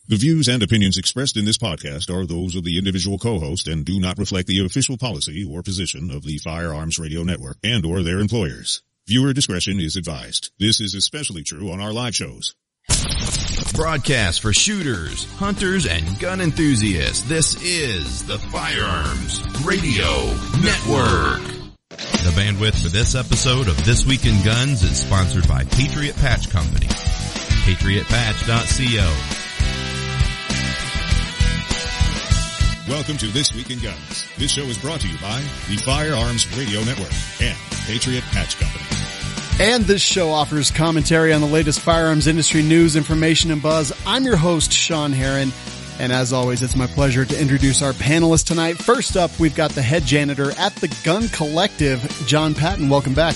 The views and opinions expressed in this podcast are those of the individual co-host and do not reflect the official policy or position of the Firearms Radio Network and or their employers. Viewer discretion is advised. This is especially true on our live shows. Broadcast for shooters, hunters, and gun enthusiasts. This is the Firearms Radio Network. The bandwidth for this episode of This Week in Guns is sponsored by Patriot Patch Company. PatriotPatch.co. Welcome to This Week in Guns. This show is brought to you by the Firearms Radio Network and Patriot Patch Company. And this show offers commentary on the latest firearms industry news, information, and buzz. I'm your host, Sean Herron, and as always, it's my pleasure to introduce our panelists tonight. First up, we've got the head janitor at the Gun Collective, John Patton. Welcome back.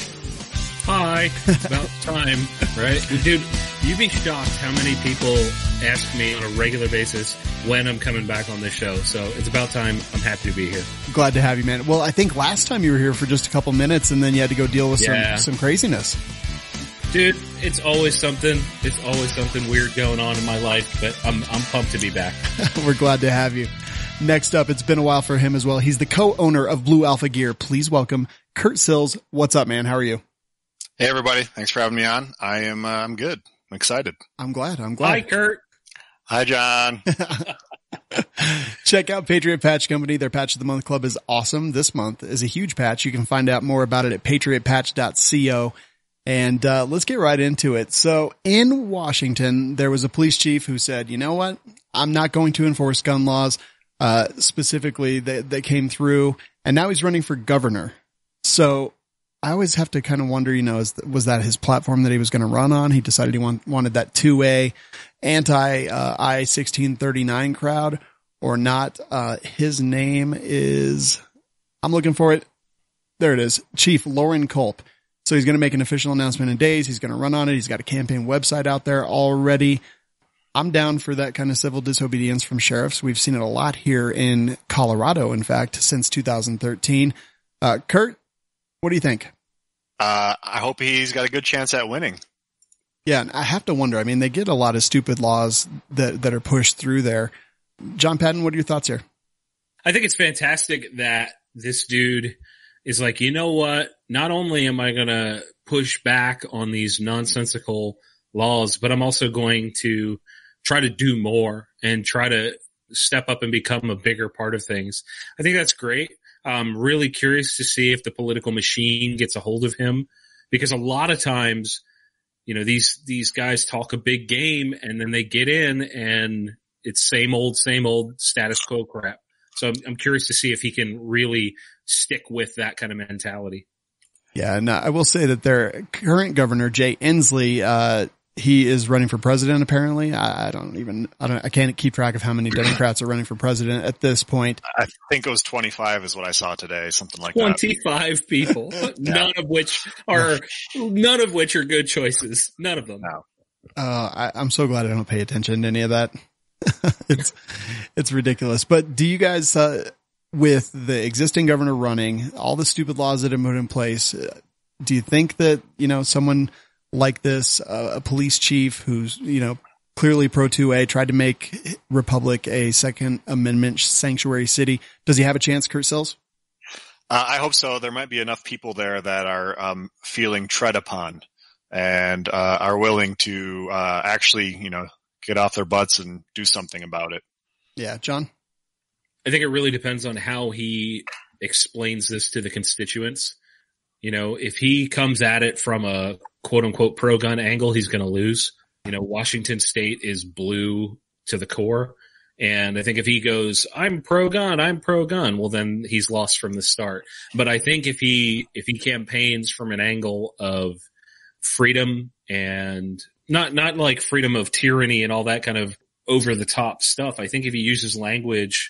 Hi. About time, right? Dude, you'd be shocked how many people ask me on a regular basis when I'm coming back on this show. So it's about time. I'm happy to be here. Glad to have you, man. Well, I think last time you were here for just a couple minutes and then you had to go deal with some craziness. Dude, it's always something. It's always something weird going on in my life, but I'm pumped to be back. We're glad to have you. Next up, it's been a while for him as well. He's the co-owner of Blue Alpha Gear. Please welcome Kurt Sills. What's up, man? How are you? Hey, everybody. Thanks for having me on. I'm good. I'm excited. I'm glad. Hi, Kurt. Hi, John. Check out Patriot Patch Company. Their Patch of the Month Club is awesome. This month is a huge patch. You can find out more about it at patriotpatch.co. And let's get right into it. So in Washington, there was a police chief who said, you know what? I'm not going to enforce gun laws. Specifically, they came through, and now he's running for governor. So I always have to kind of wonder, was that his platform that he was going to run on? He decided he wanted that 2A anti-I-1639 crowd or not. His name is, I'm looking for it. There it is. Chief Loren Culp. So he's going to make an official announcement in days. He's going to run on it. He's got a campaign website out there already. I'm down for that kind of civil disobedience from sheriffs. We've seen it a lot here in Colorado, in fact, since 2013. Kurt, what do you think? I hope he's got a good chance at winning. Yeah, and I have to wonder. I mean, they get a lot of stupid laws that are pushed through there. John Patton, what are your thoughts here? I think it's fantastic that this dude is like, you know what? Not only am I going to push back on these nonsensical laws, but I'm also going to try to do more and try to step up and become a bigger part of things. I think that's great. I'm really curious to see if the political machine gets a hold of him, because a lot of times, these guys talk a big game and then they get in and it's same old status quo crap. So I'm curious to see if he can really stick with that kind of mentality. Yeah. And I will say that their current governor, Jay Inslee, he is running for president, apparently. I can't keep track of how many Democrats are running for president at this point. I think it was 25 is what I saw today, something like 25 people, none of which are good choices. None of them. No. I'm so glad I don't pay attention to any of that. It's ridiculous. But do you guys, with the existing governor running, all the stupid laws that have been put in place, do you think that, someone like this, a police chief who's, clearly pro 2A, tried to make Republic a Second Amendment sanctuary city, does he have a chance, Kurt Sills? I hope so. There might be enough people there that are feeling tread upon and are willing to actually, get off their butts and do something about it. Yeah, John? I think it really depends on how he explains this to the constituents. If he comes at it from a quote unquote pro-gun angle, he's going to lose. Washington State is blue to the core. And I think if he goes, I'm pro-gun, well, then he's lost from the start. But I think if he campaigns from an angle of freedom and not like freedom of tyranny and all that kind of over the top stuff, I think if he uses language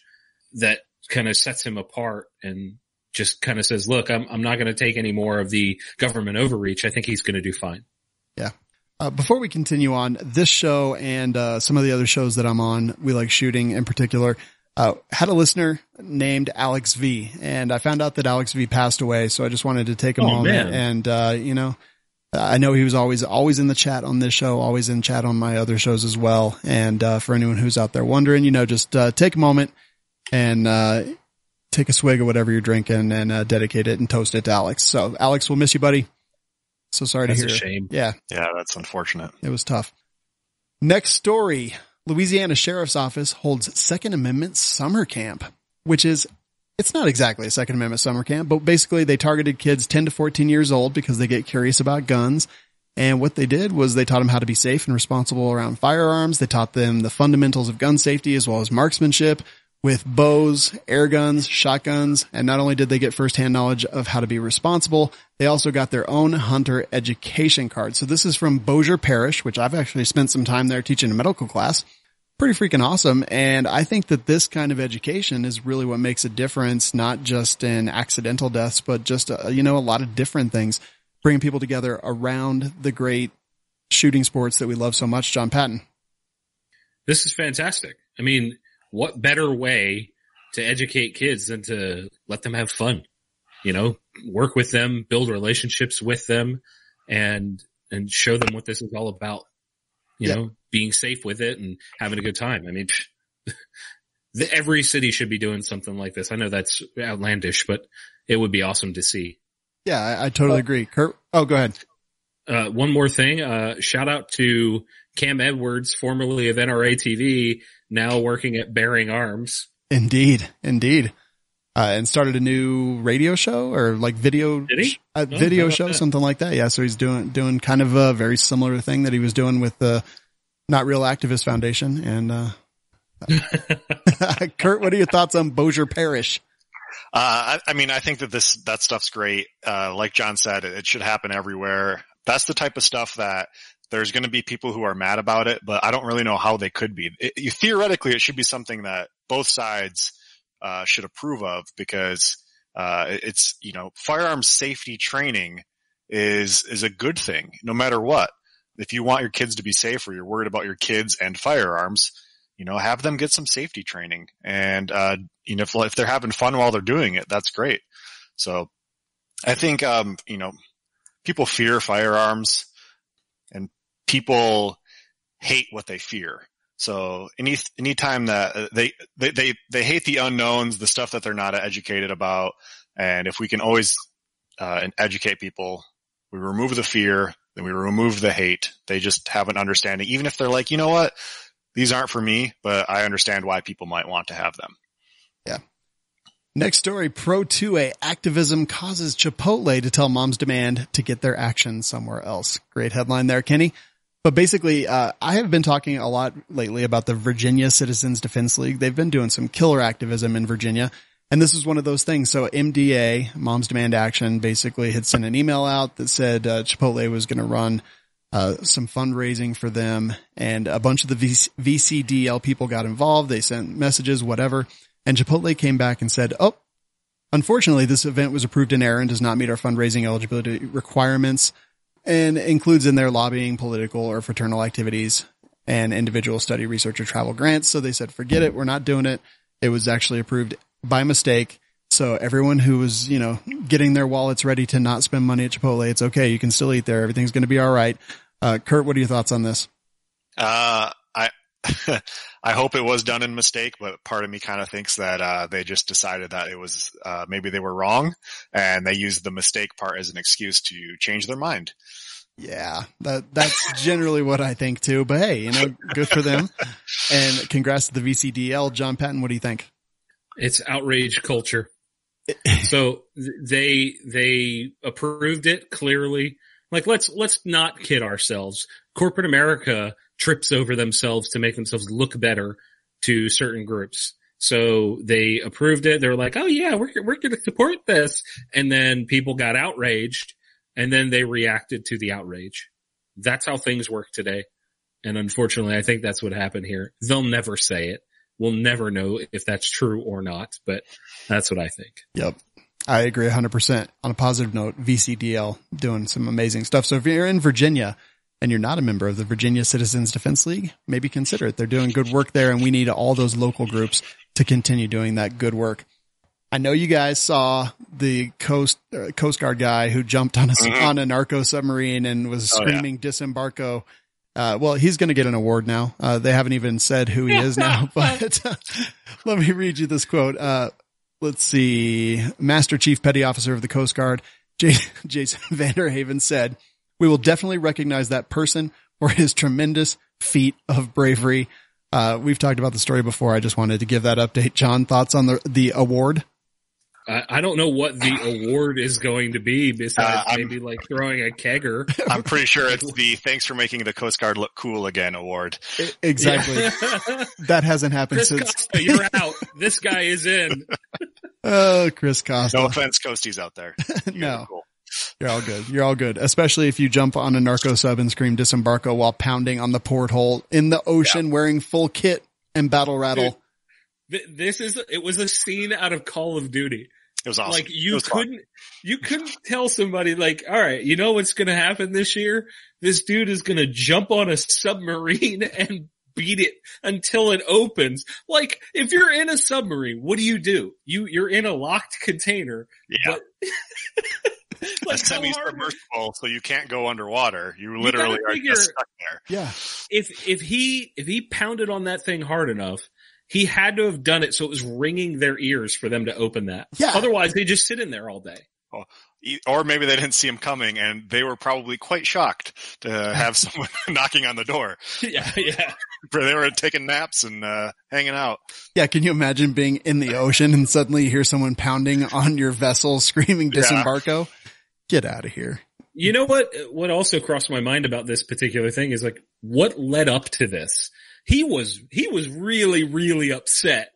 that kind of sets him apart and just kind of says, look, I'm not going to take any more of the government overreach, I think he's going to do fine. Yeah. Before we continue on, this show and some of the other shows that I'm on, We Like Shooting in particular, had a listener named Alex V. And I found out that Alex V passed away, so I just wanted to take a moment and, I know he was always in the chat on this show, always in chat on my other shows as well. And, for anyone who's out there wondering, just, take a moment and, take a swig of whatever you're drinking and, dedicate it and toast it to Alex. So Alex, we'll miss you, buddy. So sorry to hear. That's a shame. Yeah. Yeah, that's unfortunate. It was tough. Next story. Louisiana Sheriff's Office holds Second Amendment summer camp, which is, it's not exactly a Second Amendment summer camp, but basically they targeted kids 10 to 14 years old because they get curious about guns. And what they did was they taught them how to be safe and responsible around firearms. They taught them the fundamentals of gun safety as well as marksmanship with bows, air guns, shotguns. And not only did they get firsthand knowledge of how to be responsible, they also got their own hunter education card. So this is from Bossier Parish, which I've actually spent some time there teaching a medical class. Pretty freaking awesome. And I think that this kind of education is really what makes a difference, not just in accidental deaths, but just, a lot of different things, bringing people together around the great shooting sports that we love so much. John Patton. This is fantastic. I mean, what better way to educate kids than to let them have fun, work with them, build relationships with them and show them what this is all about, being safe with it and having a good time. I mean, every city should be doing something like this. I know that's outlandish, but it would be awesome to see. Yeah, I totally agree. Kurt, go ahead. One more thing, shout out to Cam Edwards, formerly of NRA TV, now working at Bearing Arms. Indeed. And started a new radio show or like video, video show, something like that. Yeah. So he's doing kind of a very similar thing that he was doing with the Not Real Activist Foundation. And, Kurt, what are your thoughts on Bossier Parish? I think that stuff's great. Like John said, it should happen everywhere. That's the type of stuff that there's going to be people who are mad about it, but I don't really know how they could be. Theoretically, it should be something that both sides should approve of because it's firearms safety training is a good thing no matter what. If you want your kids to be safe or you're worried about your kids and firearms, have them get some safety training. And if they're having fun while they're doing it, that's great. So I think people fear firearms and people hate what they fear. So anytime that they hate the unknowns, the stuff that they're not educated about. And if we can always educate people, we remove the fear, then we remove the hate. They just have an understanding, even if they're like, you know what, these aren't for me, but I understand why people might want to have them. Yeah. Next story, Pro-2A activism causes Chipotle to tell Moms Demand to get their action somewhere else. Great headline there, Kenny. But basically, I have been talking a lot lately about the Virginia Citizens Defense League. They've been doing some killer activism in Virginia. And this is one of those things. So MDA, Moms Demand Action, basically had sent an email out that said Chipotle was going to run some fundraising for them. And a bunch of the VCDL people got involved. They sent messages, whatever. And Chipotle came back and said, unfortunately, this event was approved in error and does not meet our fundraising eligibility requirements and includes in their lobbying, political, or fraternal activities and individual study, research, or travel grants. So they said, forget it. We're not doing it. It was actually approved by mistake. So everyone who was, getting their wallets ready to not spend money at Chipotle, it's okay. You can still eat there. Everything's going to be all right. Kurt, what are your thoughts on this? I hope it was done in mistake, but part of me kind of thinks that they just decided that it was maybe they were wrong and they used the mistake part as an excuse to change their mind. Yeah, that's generally what I think too. But hey, good for them. And congrats to the VCDL. John Patton, what do you think? It's outrage culture. So they approved it clearly. Like let's not kid ourselves. Corporate America trips over themselves to make themselves look better to certain groups. So they approved it. They're like, oh yeah, we're going to support this. And then people got outraged and then they reacted to the outrage. That's how things work today. And unfortunately, I think that's what happened here. They'll never say it. We'll never know if that's true or not, but that's what I think. Yep. I agree 100%. On a positive note, VCDL doing some amazing stuff. So if you're in Virginia and you're not a member of the Virginia Citizens Defense League, maybe consider it. They're doing good work there, and we need all those local groups to continue doing that good work. I know you guys saw the Coast Guard guy who jumped on on a narco submarine and was screaming disembarco. Well, he's going to get an award now. They haven't even said who he is now, but let me read you this quote. Let's see. Master Chief Petty Officer of the Coast Guard, Jason Vanderhaven said, "We will definitely recognize that person for his tremendous feat of bravery." We've talked about the story before. I just wanted to give that update. John, thoughts on the award? I don't know what the award is going to be besides maybe like throwing a kegger. I'm pretty sure it's the "Thanks for making the Coast Guard look cool again" award. Exactly. Yeah. That hasn't happened Chris since. Costa, you're out. This guy is in. Oh, Chris Costa. No offense, Coasties out there. No. Cool. You're all good. You're all good. Especially if you jump on a narco sub and scream disembarco while pounding on the porthole in the ocean wearing full kit and battle rattle. Dude. It was a scene out of Call of Duty. It was awesome. Like you couldn't tell somebody like, all right, you know what's going to happen this year? This dude is going to jump on a submarine and beat it until it opens. Like if you're in a submarine, what do? You're in a locked container. Yeah. But like a semi-submersible, so you can't go underwater. You literally are just stuck there. Yeah. If he pounded on that thing hard enough, he had to have done it so it was ringing their ears for them to open that. Yeah. Otherwise, they just sit in there all day. Or maybe they didn't see him coming, and they were probably quite shocked to have someone knocking on the door. Yeah. They were taking naps and hanging out. Yeah, can you imagine being in the ocean and suddenly you hear someone pounding on your vessel screaming disembarco? Get out of here. You know what also crossed my mind about this particular thing is like what led up to this? He was really, really upset.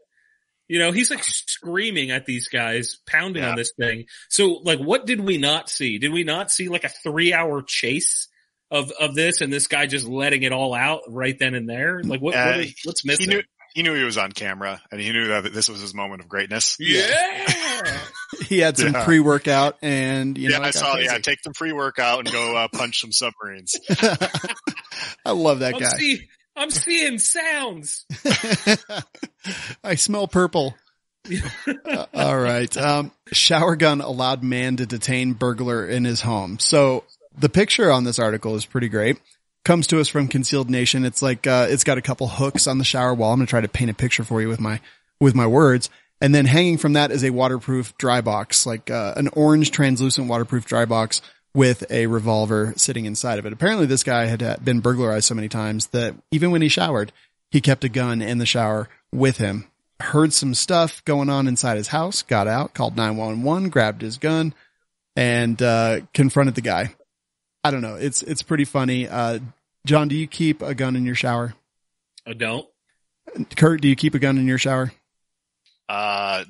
You know, he's like screaming at these guys, pounding on this thing. So like, what did we not see? Did we not see like a 3-hour chase of this and this guy just letting it all out right then and there? Like what's missing? He knew he was on camera and he knew that this was his moment of greatness. Yeah. He had some pre-workout and, you know. I saw, take some pre-workout and go punch some submarines. I love that guy. I'm seeing sounds. I smell purple. All right. Shower gun allowed man to detain burglar in his home. So the picture on this article is pretty great. Comes to us from Concealed Nation. It's like, it's got a couple hooks on the shower wall. I'm going to try to paint a picture for you with my words. And then hanging from that is a waterproof dry box, like, an orange translucent waterproof dry box with a revolver sitting inside of it. Apparently this guy had been burglarized so many times that even when he showered, he kept a gun in the shower with him. Heard some stuff going on inside his house, got out, called 911, grabbed his gun, and confronted the guy. I don't know. It's pretty funny. John, do you keep a gun in your shower? I don't. Kurt, do you keep a gun in your shower? I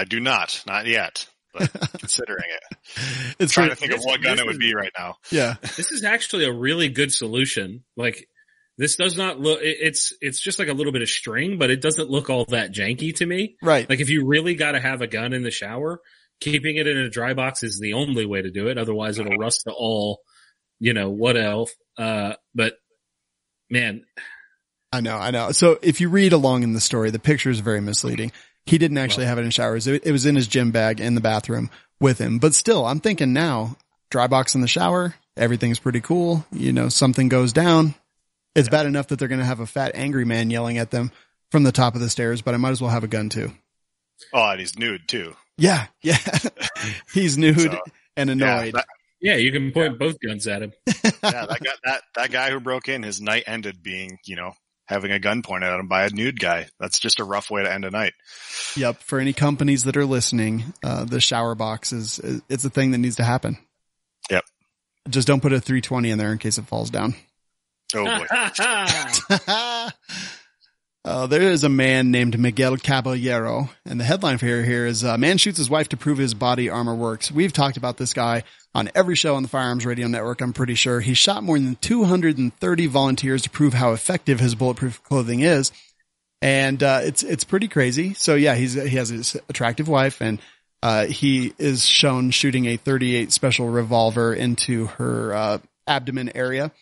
do not yet. But considering it. It's trying to think of what gun it would be right now. Yeah. This is actually a really good solution. Like, this does not look, it's just like a little bit of string, but it doesn't look all that janky to me. Right. Like, if you really got to have a gun in the shower, keeping it in a dry box is the only way to do it. Otherwise, it'll rust to all, what else. But man. I know. So if you read along in the story, the picture is very misleading. He didn't actually have it in showers. It was in his gym bag in the bathroom with him. But still, I'm thinking now, dry box in the shower, everything's pretty cool. Something goes down. It's bad enough that they're going to have a fat, angry man yelling at them from the top of the stairs, but I might as well have a gun too. Oh, and he's nude too. Yeah. He's nude and annoyed. Yeah, you can point both guns at him. That guy who broke in, his night ended being, having a gun pointed at him by a nude guy. That's just a rough way to end a night. Yep. For any companies that are listening, the shower box it's a thing that needs to happen. Yep. Just don't put a 320 in there in case it falls down. Oh boy. There is a man named Miguel Caballero, and the headline for here is man shoots his wife to prove his body armor works. We've talked about this guy on every show on the Firearms Radio Network, I'm pretty sure. He shot more than 230 volunteers to prove how effective his bulletproof clothing is. And it's pretty crazy. So yeah, he has his attractive wife, and he is shown shooting a .38 special revolver into her abdomen area.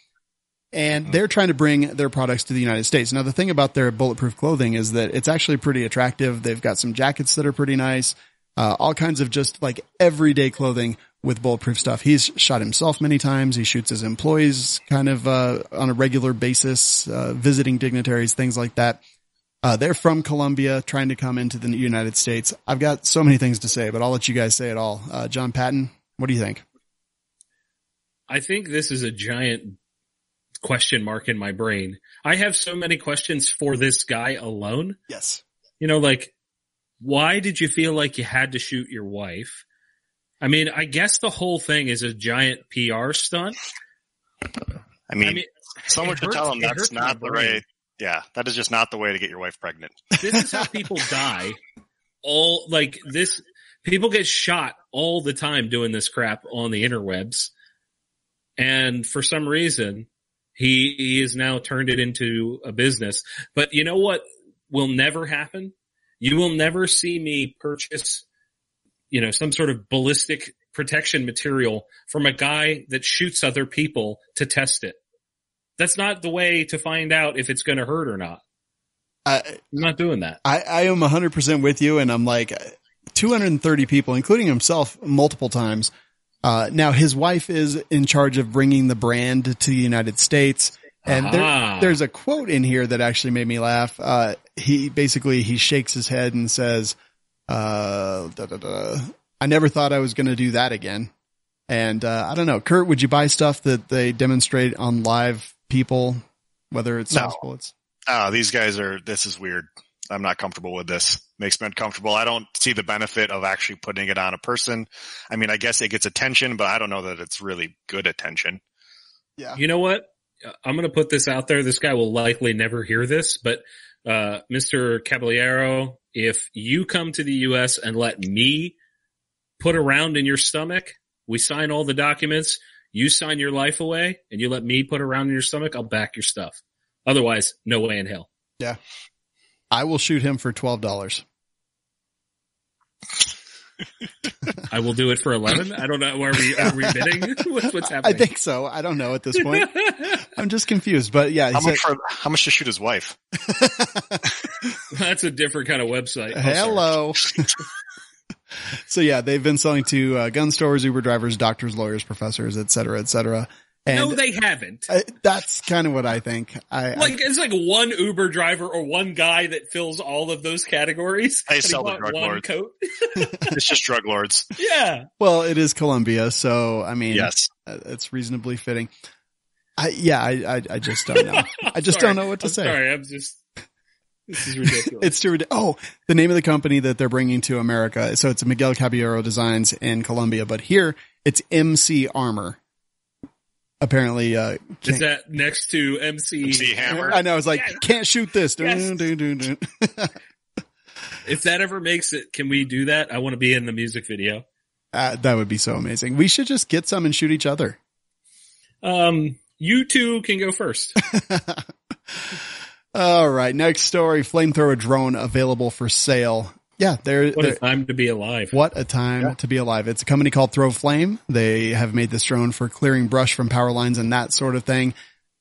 And they're trying to bring their products to the United States. Now, the thing about their bulletproof clothing is that it's actually pretty attractive. They've got some jackets that are pretty nice. all kinds of just like everyday clothing with bulletproof stuff. He's shot himself many times. He shoots his employees kind of, on a regular basis, visiting dignitaries, things like that. They're from Colombia, trying to come into the United States. I've got so many things to say, but I'll let you guys say it all. John Patton, what do you think? I think this is a giant question mark in my brain. I have so many questions for this guy alone. Yes. You know, like, why did you feel like you had to shoot your wife? I mean, I guess the whole thing is a giant PR stunt. I mean someone should tell him that's not the way. Yeah, that is just not the way to get your wife pregnant. This is how people die. People get shot all the time doing this crap on the interwebs. And for some reason, he has now turned it into a business. But you know what will never happen? You will never see me purchase, some sort of ballistic protection material from a guy that shoots other people to test it. That's not the way to find out if it's going to hurt or not. I'm not doing that. I am 100% with you. And I'm like 230 people, including himself multiple times. Now his wife is in charge of bringing the brand to the United States. And there's a quote in here that actually made me laugh. He shakes his head and says, I never thought I was going to do that again. And, I don't know, Kurt, would you buy stuff that they demonstrate on live people, whether it's bullets? These guys this is weird. I'm not comfortable with this. Makes me uncomfortable. I don't see the benefit of actually putting it on a person. I mean, I guess it gets attention, but I don't know that it's really good attention. Yeah. You know what? I'm going to put this out there. This guy will likely never hear this, but, Mr. Caballero, if you come to the U.S. and let me put a round in your stomach, we sign all the documents, you sign your life away, and you let me put a round in your stomach, I'll back your stuff. Otherwise, no way in hell. Yeah. I will shoot him for $12. I will do it for 11. I don't know. Are we bidding? What's happening? I think so. I don't know at this point. I'm just confused, but yeah. How much to shoot his wife? That's a different kind of website. Hello. So yeah, they've been selling to gun stores, Uber drivers, doctors, lawyers, professors, et cetera, et cetera. And no, they haven't. That's kind of what I think. It's like one Uber driver or one guy that fills all of those categories. They sell the drug lords. Coat. It's just drug lords. Yeah. Well, it is Colombia, so I mean, yes, it's reasonably fitting. I just don't know. I just don't know what to say. Sorry, this is ridiculous. It's too ridiculous. Oh, the name of the company that they're bringing to America. So it's Miguel Caballero Designs in Colombia, but here it's MC Armor. Apparently, is that next to MC Hammer? I know. I was like, can't shoot this. Yes. If that ever makes it, can we do that? I want to be in the music video. That would be so amazing. We should just get some and shoot each other. You two can go first. All right. Next story. Flamethrower drone available for sale. Yeah. What a time to be alive. What a time to be alive. It's a company called Throw Flame. They have made this drone for clearing brush from power lines and that sort of thing.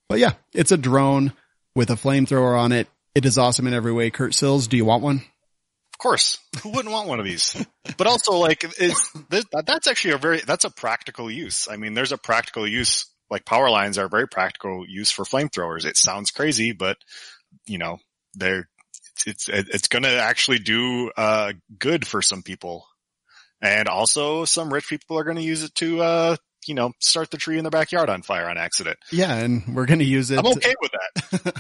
But yeah, it's a drone with a flamethrower on it. It is awesome in every way. Kurt Sills, do you want one? Of course. Who wouldn't want one of these? But also that's actually that's a practical use. I mean, there's a practical use, like power lines are very practical use for flamethrowers. It sounds crazy, but it's going to actually do good for some people. And also some rich people are going to use it to start the tree in their backyard on fire on accident. Yeah, and we're going to use it. I'm okay with that.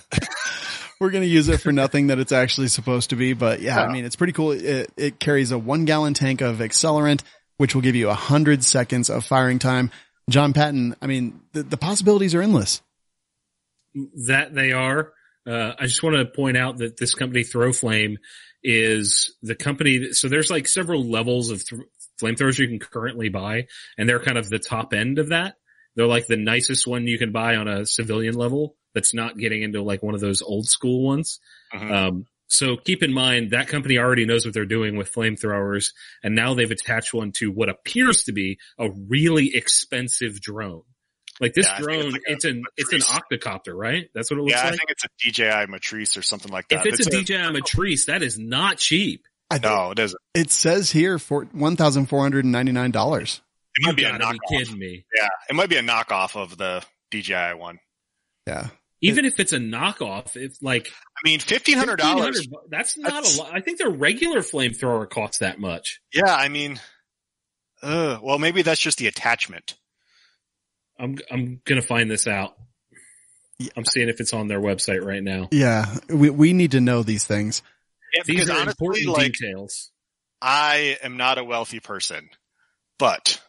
We're going to use it for nothing that it's actually supposed to be, but yeah, I mean, it's pretty cool. It carries a 1 gallon tank of accelerant, which will give you 100 seconds of firing time. John Patton, I mean, the possibilities are endless. That they are. I just want to point out that this company, Throw Flame, is the company. So there's like several levels of flamethrowers you can currently buy, and they're kind of the top end of that. They're like the nicest one you can buy on a civilian level that's not getting into like one of those old school ones. Uh-huh. So keep in mind that company already knows what they're doing with flamethrowers, and now they've attached one to what appears to be a really expensive drone. Like this drone, it's an octocopter, right? That's what it looks like? Yeah, I think it's a DJI Matrice or something like that. If it's a DJI Matrice, that is not cheap. No, it isn't. It says here for $1,499. It might be a You gotta knockoff. be kidding me. Yeah, it might be a knockoff of the DJI one. Yeah. Even if it's a knockoff, it's like I mean, $1,500. That's not a lot. I think their regular flamethrower costs that much. Yeah, I mean, well, maybe that's just the attachment. I'm gonna find this out. I'm seeing if it's on their website right now. Yeah. We need to know these things. Yeah, These because are honestly, important like, details. I am not a wealthy person, but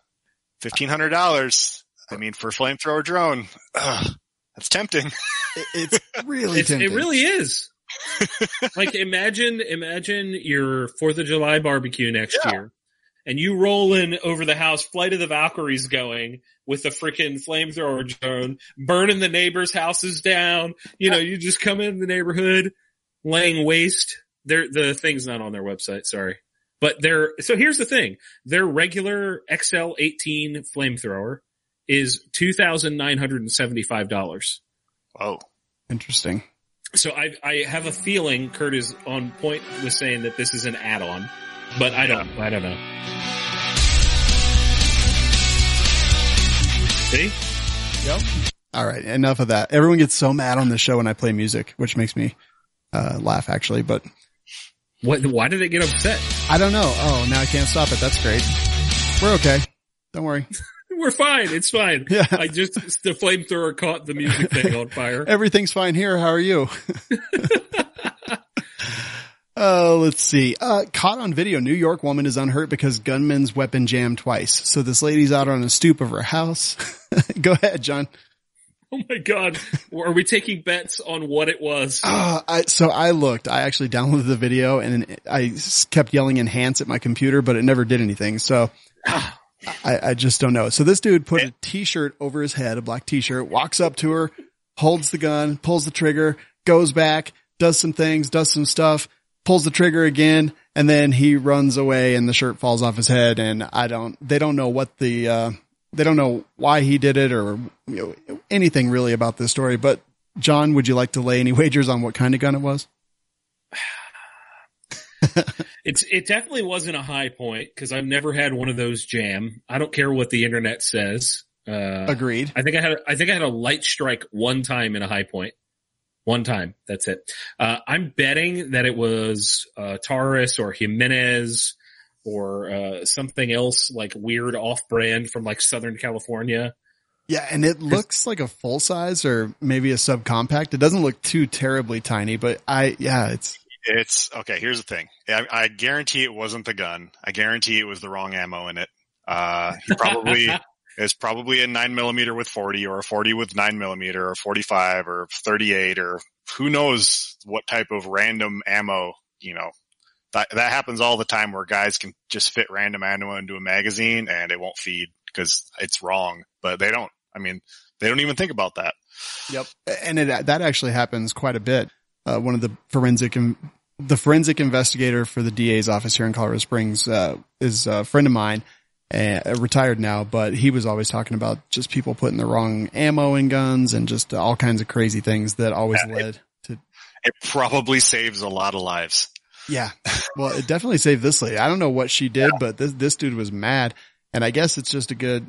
$1,500. I mean, for a flamethrower drone, that's tempting. It's really tempting. It really is. Like imagine your 4th of July barbecue next year and you roll in over the house, Flight of the Valkyries going with a freaking flamethrower drone, burning the neighbors' houses down. You know, you just come in the neighborhood laying waste. The thing's not on their website. Sorry. But so here's the thing. Their regular XL18 flamethrower is $2,975. Oh, interesting. So I have a feeling Kurt is on point with saying that this is an add-on, but I don't know. See? Yep. All right. Enough of that. Everyone gets so mad on the show when I play music, which makes me laugh actually, but why did they get upset? I don't know. Oh, now I can't stop it. That's great. We're okay. Don't worry. We're fine. It's fine. Yeah. The flamethrower caught the music thing on fire. Everything's fine here. How are you? Let's see. Caught on video. New York woman is unhurt because gunman's weapon jammed twice. So this lady's out on a stoop of her house. Go ahead, John. Oh my God. Are we taking bets on what it was? So I looked, I actually downloaded the video and I kept yelling enhance at my computer, but it never did anything. So I just don't know. So this dude put a t-shirt over his head, a black t-shirt, walks up to her, holds the gun, pulls the trigger, goes back, does some things, does some stuff, pulls the trigger again, and then he runs away and the shirt falls off his head. And they don't know what they don't know why he did it or anything really about this story. But John, would you like to lay any wagers on what kind of gun it was? It definitely wasn't a high point because I've never had one of those jam. I don't care what the internet says. Agreed. I think I had a light strike one time in a high point. One time. That's it. I'm betting that it was Taurus or Jimenez or something else like weird off-brand from like Southern California. Yeah, and it looks like a full size or maybe a subcompact. It doesn't look too terribly tiny, but it's okay. Here's the thing. I guarantee it wasn't the gun. I guarantee it was the wrong ammo in it. He probably is probably a 9mm with 40 or a 40 with 9mm or 45 or 38 or who knows what type of random ammo, that happens all the time where guys can just fit random ammo into a magazine and it won't feed because it's wrong, but they don't even think about that. Yep. And that actually happens quite a bit. One of the forensic investigator for the DA's office here in Colorado Springs, is a friend of mine, retired now, but he was always talking about just people putting the wrong ammo in guns and just all kinds of crazy things that always led to. It probably saves a lot of lives. Yeah. Well, it definitely saved this lady. I don't know what she did, but this dude was mad. And I guess it's just a good,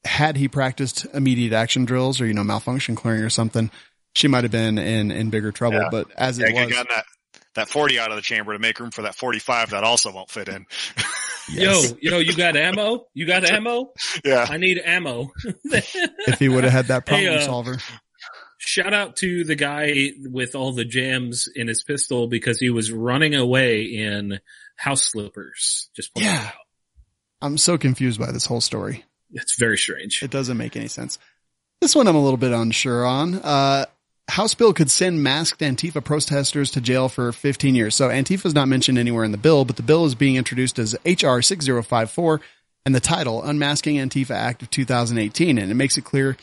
had he practiced immediate action drills or, malfunction clearing or something, she might have been in bigger trouble. Yeah. But as it was, got that 40 out of the chamber to make room for that 45 that also won't fit in. Yes. Yo, you got ammo? You got ammo? Yeah. I need ammo. If he would have had that problem solver. Shout out to the guy with all the jams in his pistol because he was running away in house slippers. Just point that out. I'm so confused by this whole story. It's very strange. It doesn't make any sense. This one I'm a little bit unsure on. House bill could send masked Antifa protesters to jail for 15 years. So Antifa is not mentioned anywhere in the bill, but the bill is being introduced as HR 6054 and the title Unmasking Antifa Act of 2018. And it makes it clear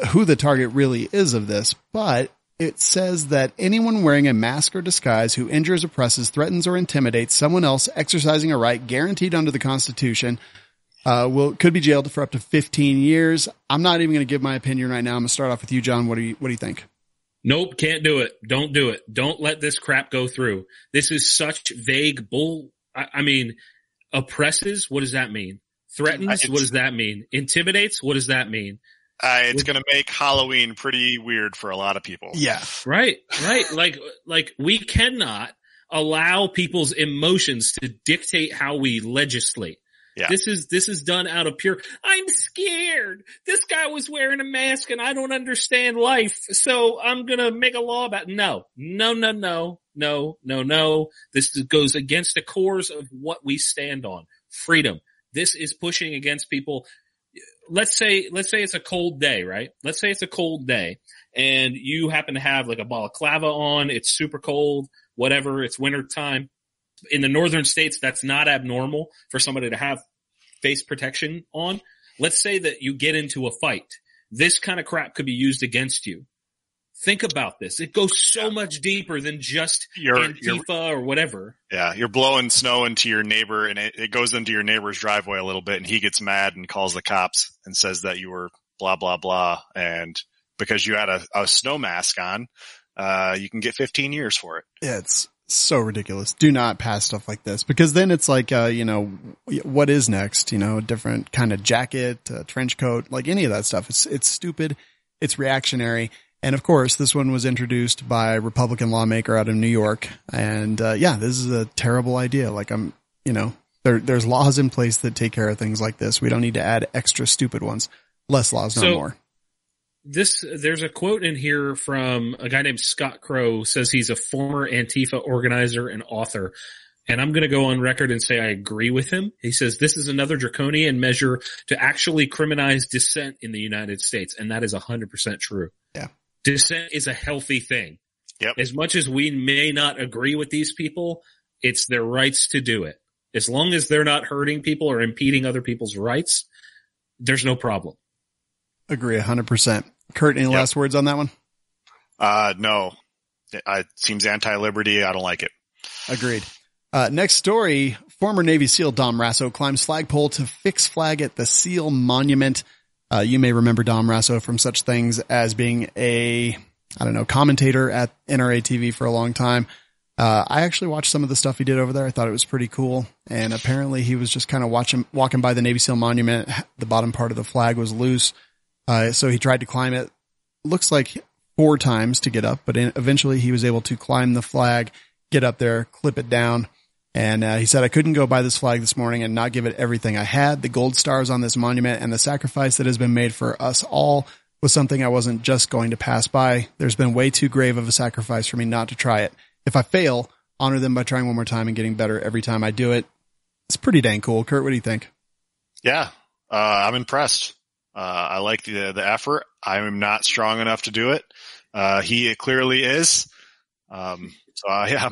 who the target really is of this, but it says that anyone wearing a mask or disguise who injures, oppresses, threatens, or intimidates someone else exercising a right guaranteed under the Constitution could be jailed for up to 15 years. I'm not even going to give my opinion right now. I'm going to start off with you, John. What do you think? Nope, can't do it. Don't do it. Don't let this crap go through. This is such vague bull. I mean, oppresses, what does that mean? Threatens, what does that mean? Intimidates, what does that mean? It's going to make Halloween pretty weird for a lot of people. Yeah. Right. Like we cannot allow people's emotions to dictate how we legislate. Yeah. This is done out of pure, I'm scared. This guy was wearing a mask and I don't understand life. So I'm going to make a law about, no. This goes against the cores of what we stand on. Freedom. This is pushing against people. Let's say it's a cold day, right? Let's say it's a cold day and you happen to have like a balaclava on. It's super cold, whatever. It's winter time. In the northern states, that's not abnormal for somebody to have face protection on. Let's say that you get into a fight. This kind of crap could be used against you. Think about this. It goes so much deeper than just Antifa or whatever. Yeah, you're blowing snow into your neighbor and it goes into your neighbor's driveway a little bit and he gets mad and calls the cops and says that you were blah, blah, blah. And because you had a snow mask on, you can get 15 years for it. Yeah, it's so ridiculous. Do not pass stuff like this because then it's like, what is next? A different kind of jacket, trench coat, like any of that stuff. It's stupid. It's reactionary. And of course, this one was introduced by a Republican lawmaker out of New York. And, this is a terrible idea. Like there's laws in place that take care of things like this. We don't need to add extra stupid ones. Less laws, no more. There's a quote in here from a guy named Scott Crow, says he's a former Antifa organizer and author. And I'm going to go on record and say I agree with him. He says this is another draconian measure to actually criminalize dissent in the United States. And that is 100% true. Yeah. Dissent is a healthy thing. Yep. As much as we may not agree with these people, it's their rights to do it. As long as they're not hurting people or impeding other people's rights, there's no problem. Agree 100%. Kurt, any last words on that one? No. It seems anti-liberty. I don't like it. Agreed. Next story, former Navy SEAL Dom Rasso climbs flagpole to fix flag at the SEAL Monument. You may remember Dom Rasso from such things as being a commentator at NRA TV for a long time. I actually watched some of the stuff he did over there. I thought it was pretty cool. And apparently he was just kind of walking by the Navy SEAL Monument. The bottom part of the flag was loose. So he tried to climb it, looks like 4 times to get up, but eventually he was able to climb the flag, get up there, clip it down. And he said, I couldn't go by this flag this morning and not give it everything I had. The gold stars on this monument and the sacrifice that has been made for us all was something I wasn't just going to pass by. There's been way too grave of a sacrifice for me not to try it. If I fail, honor them by trying one more time and getting better every time I do it. It's pretty dang cool. Kurt, what do you think? Yeah, I'm impressed. I like the effort. I'm not strong enough to do it. He clearly is. I'm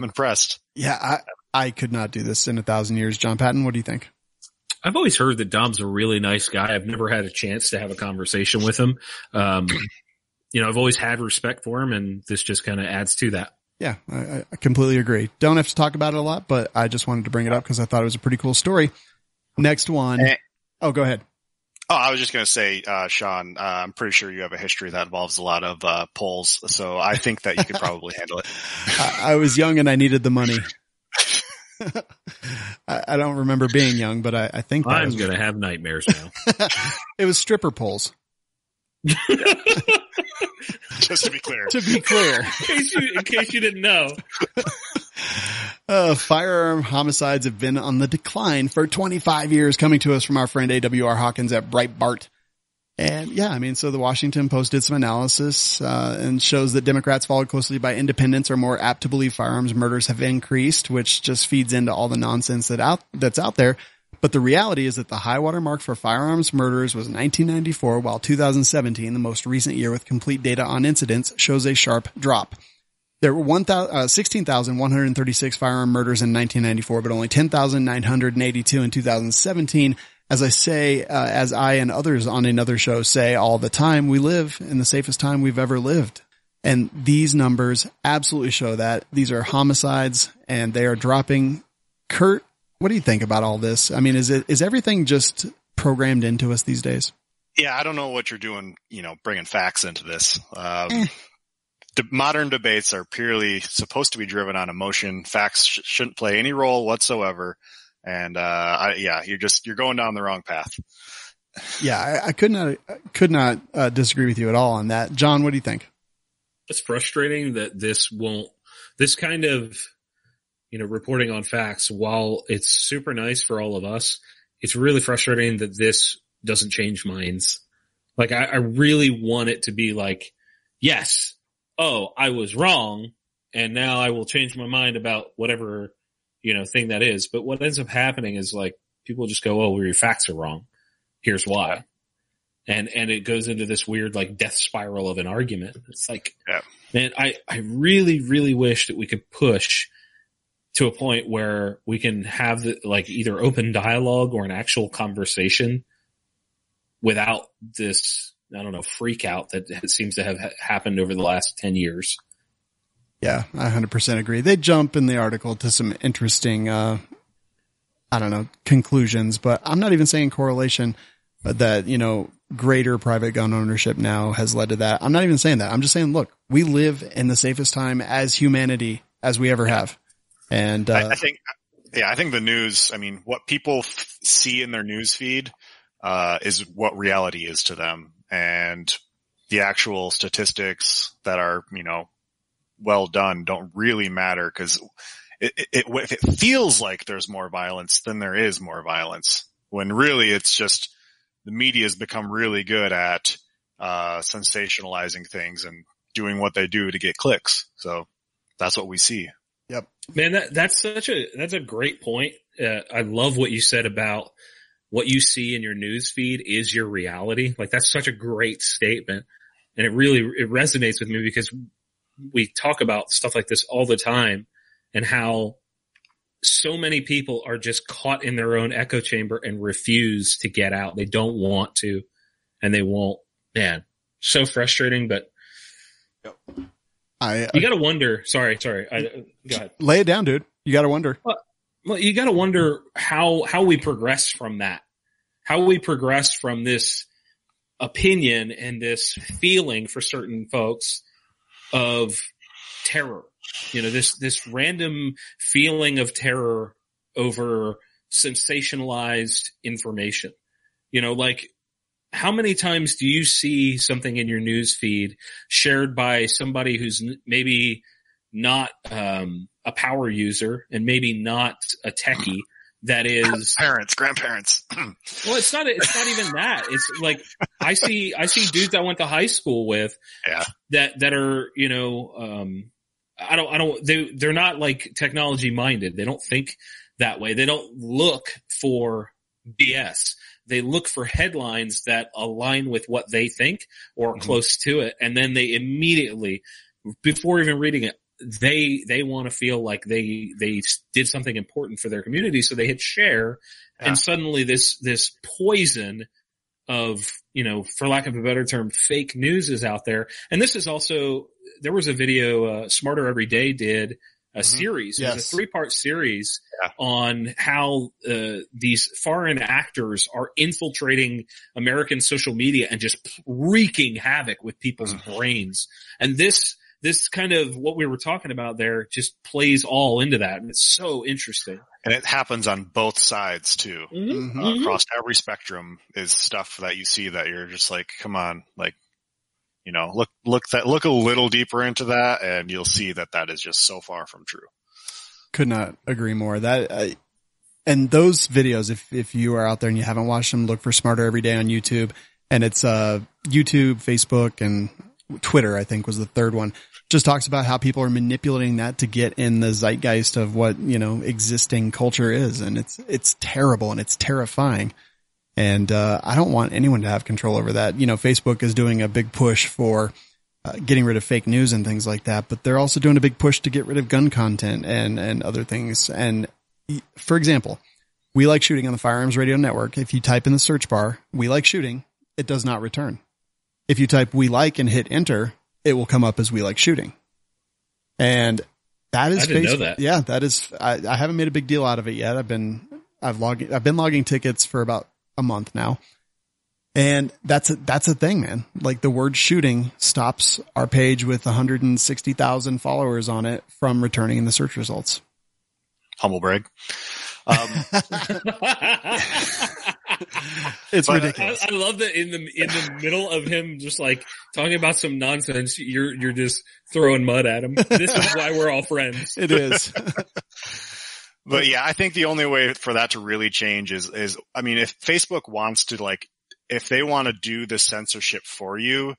impressed. Yeah, I could not do this in 1,000 years. John Patton, what do you think? I've always heard that Dom's a really nice guy. I've never had a chance to have a conversation with him. I've always had respect for him, and this just kind of adds to that. Yeah, I completely agree. Don't have to talk about it a lot, but I just wanted to bring it up because I thought it was a pretty cool story. Next one. Oh, go ahead. Oh, I was just going to say, Sean, I'm pretty sure you have a history that involves a lot of polls, so I think that you could probably handle it. I was young and I needed the money. I don't remember being young, but I think that I'm going to have nightmares now. It was stripper poles. Just to be clear. In case you didn't know. Firearm homicides have been on the decline for 25 years, coming to us from our friend AWR Hawkins at Breitbart. And so the Washington Post did some analysis, and shows that Democrats followed closely by independents are more apt to believe firearms murders have increased, which just feeds into all the nonsense that's out there. But the reality is that the high water mark for firearms murders was 1994, while 2017, the most recent year with complete data on incidents, shows a sharp drop. There were 16,136 firearm murders in 1994, but only 10,982 in 2017. As I and others on another show say all the time, we live in the safest time we've ever lived. And these numbers absolutely show that. These are homicides and they are dropping. Kurt, what do you think about all this? I mean, is everything just programmed into us these days? Yeah, I don't know what you're doing, bringing facts into this. modern debates are purely supposed to be driven on emotion. Facts shouldn't play any role whatsoever. And, you're going down the wrong path. Yeah, I could not disagree with you at all on that. John, what do you think? It's frustrating that this kind of, reporting on facts, while it's super nice for all of us, it's really frustrating that this doesn't change minds. Like, I really want it to be like, yes, I was wrong, and now I will change my mind about whatever, thing that is. But what ends up happening is like, people just go, well, your facts are wrong. Here's why. And it goes into this weird, like, death spiral of an argument. It's like, man, I really, really wish that we could push to a point where we can have either open dialogue or an actual conversation without this, I don't know, freak out that seems to have happened over the last 10 years. Yeah, I 100% agree. They jump in the article to some interesting, conclusions, but I'm not even saying correlation that, greater private gun ownership now has led to that. I'm not even saying that. I'm just saying, look, we live in the safest time as humanity as we ever have. And, I think the news, what people see in their news feed, is what reality is to them. And the actual statistics that are, well done don't really matter, because if it feels like there's more violence, then there is more violence, when really it's just the media has become really good at sensationalizing things and doing what they do to get clicks. So that's what we see. Yep. Man, that's a great point. I love what you said about what you see in your news feed is your reality. Like, that's such a great statement. And it resonates with me, because we talk about stuff like this all the time, and how so many people are just caught in their own echo chamber and refuse to get out. They don't want to, and they won't. Man, so frustrating, but you gotta wonder. Sorry. Go ahead. Lay it down, dude. You gotta wonder. Well, you gotta wonder how we progress from that. How we progress from this opinion and this feeling for certain folks of terror. This random feeling of terror over sensationalized information. Like, how many times do you see something in your news feed shared by somebody who's maybe not a power user and maybe not a techie, that is grandparents. Well, it's not even that. It's like, I see dudes I went to high school with that are, they're not like technology minded. They don't think that way. They don't look for BS. They look for headlines that align with what they think or close to it. And then they immediately, before even reading it, they want to feel like they did something important for their community. So they hit share, and suddenly this poison of, for lack of a better term, fake news is out there. And this is also, there was a video, Smarter Every Day did a series. It was a 3-part series on how these foreign actors are infiltrating American social media and just wreaking havoc with people's brains. And this kind of what we were talking about there just plays all into that. And it's so interesting. And it happens on both sides too. Across every spectrum is stuff that you see that you're just like, come on, like, look a little deeper into that, and you'll see that is just so far from true. Could not agree more. And those videos, if you are out there and you haven't watched them, look for Smarter Every Day on YouTube. And it's YouTube, Facebook, and Twitter, I think, was the third one. Just talks about how people are manipulating that to get in the zeitgeist of what, existing culture is. And it's terrible and it's terrifying. And, I don't want anyone to have control over that. Facebook is doing a big push for getting rid of fake news and things like that, but they're also doing a big push to get rid of gun content and other things. And for example, We Like Shooting on the Firearms Radio Network. If you type in the search bar, We Like Shooting, it does not return. If you type We Like and hit enter, it will come up as We Like Shooting. And that is, I didn't know that. Yeah, that is, I haven't made a big deal out of it yet. I've been logging tickets for about a month now. And that's a thing, man. Like the word shooting stops our page with 160,000 followers on it from returning in the search results. Humble brag. It's ridiculous. I love that in the middle of him just like talking about some nonsense, you're just throwing mud at him. This is why we're all friends. It is. But yeah, I think the only way for that to really change is, I mean, if Facebook wants to if they want to do the censorship for you,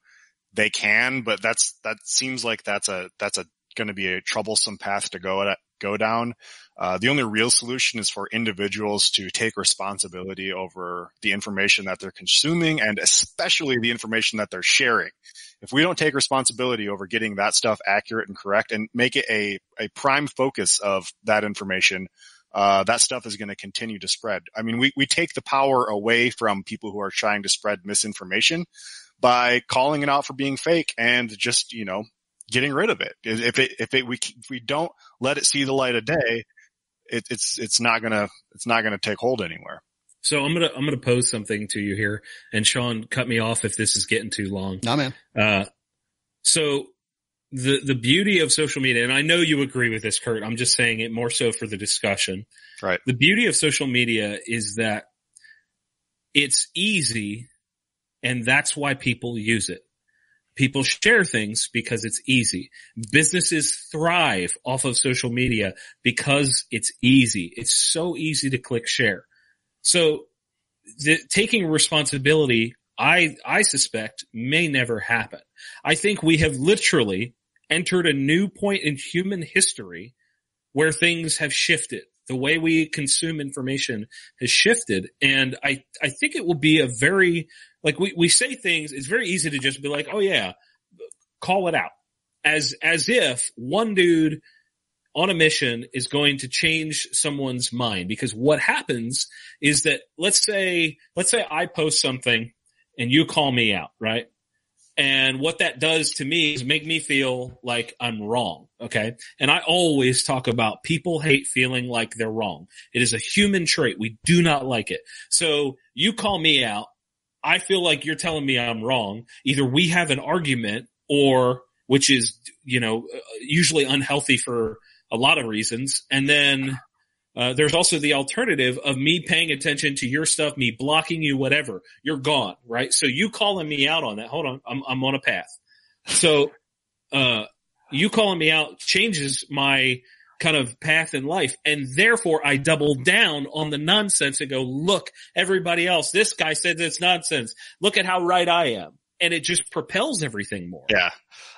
they can, but that seems like that's going to be a troublesome path to go down. The only real solution is for individuals to take responsibility over the information that they're consuming and especially the information that they're sharing. If we don't take responsibility over getting that stuff accurate and correct and make it a prime focus of that information, that stuff is going to continue to spread. I mean, we take the power away from people who are trying to spread misinformation by calling it out for being fake and just, getting rid of it. If we don't let it see the light of day, it's not gonna take hold anywhere. So I'm gonna pose something to you here, and Sean, cut me off if this is getting too long. No, man. So the beauty of social media, and I know you agree with this, Kurt, I'm just saying it more so for the discussion. Right. The beauty of social media is that it's easy, and that's why people use it. People share things because it's easy. Businesses thrive off of social media because it's easy. It's so easy to click share. So taking responsibility, I suspect, may never happen. I think we have literally entered a new point in human history where things have shifted. The way we consume information has shifted. And I think it will be a very, like we say things, it's very easy to just be like, oh yeah, call it out. As if one dude on a mission is going to change someone's mind. Because what happens is that let's say I post something and you call me out, right? And what that does to me is make me feel like I'm wrong. Okay. And I always talk about people hate feeling like they're wrong. It is a human trait. We do not like it. So you call me out. I feel like you're telling me I'm wrong. Either we have an argument or, which is, usually unhealthy for a lot of reasons. And then, there's also the alternative of me paying attention to your stuff, me blocking you, whatever. You're gone, right? So you calling me out on that. Hold on. I'm on a path. So, you calling me out changes my kind of path in life. And therefore I double down on the nonsense and go, look, everybody else, this guy said it's nonsense. Look at how right I am. And it just propels everything more. Yeah.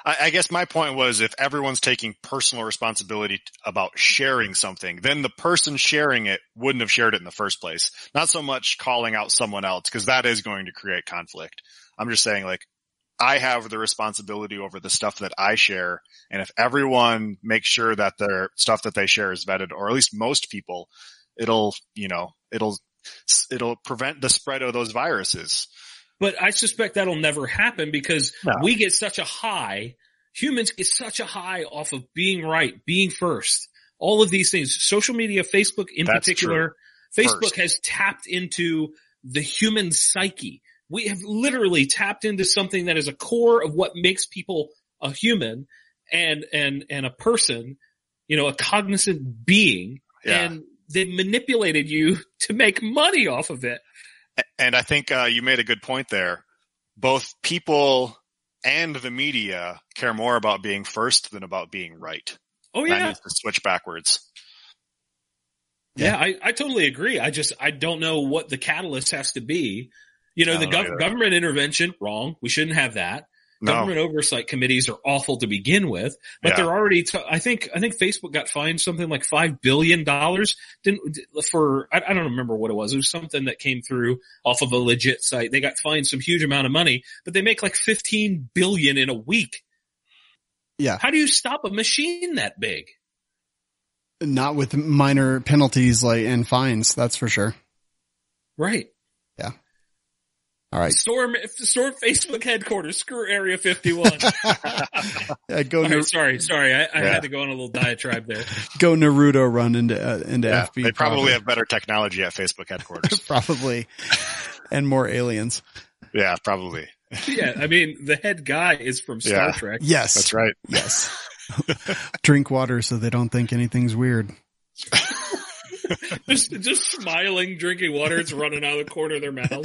I guess my point was if everyone's taking personal responsibility about sharing something, then the person sharing it wouldn't have shared it in the first place. Not so much calling out someone else, because that is going to create conflict. I'm just saying, I have the responsibility over the stuff that I share. And if everyone makes sure that their stuff that they share is vetted, or at least most people, it'll prevent the spread of those viruses. But I suspect that'll never happen because we get such a high, humans get such a high off of being right, being first, all of these things. Social media, Facebook in particular, Facebook has tapped into the human psyche. We have literally tapped into something that is a core of what makes people a human and a person, a cognizant being. Yeah. And they manipulated you to make money off of it. And I think you made a good point there. Both people and the media care more about being first than about being right. Oh, yeah. That needs to switch backwards. Yeah, I totally agree. I don't know what the catalyst has to be. The government intervention, wrong. We shouldn't have that. No. Government oversight committees are awful to begin with, but they're already, I think Facebook got fined something like $5 billion I don't remember what it was. It was something that came through off of a legit site. They got fined some huge amount of money, but they make like 15 billion in a week. Yeah. How do you stop a machine that big? Not with minor penalties and fines. That's for sure. Right. Yeah. All right. Storm Facebook headquarters. Screw Area 51. Sorry. I had to go on a little diatribe there. Go Naruto run into FB. They probably have better technology at Facebook headquarters. Probably. And more aliens. Yeah, probably. Yeah, I mean, the head guy is from Star Trek. Yes. That's right. Yes. Drink water so they don't think anything's weird. just smiling, drinking water. It's running out of the corner of their mouth.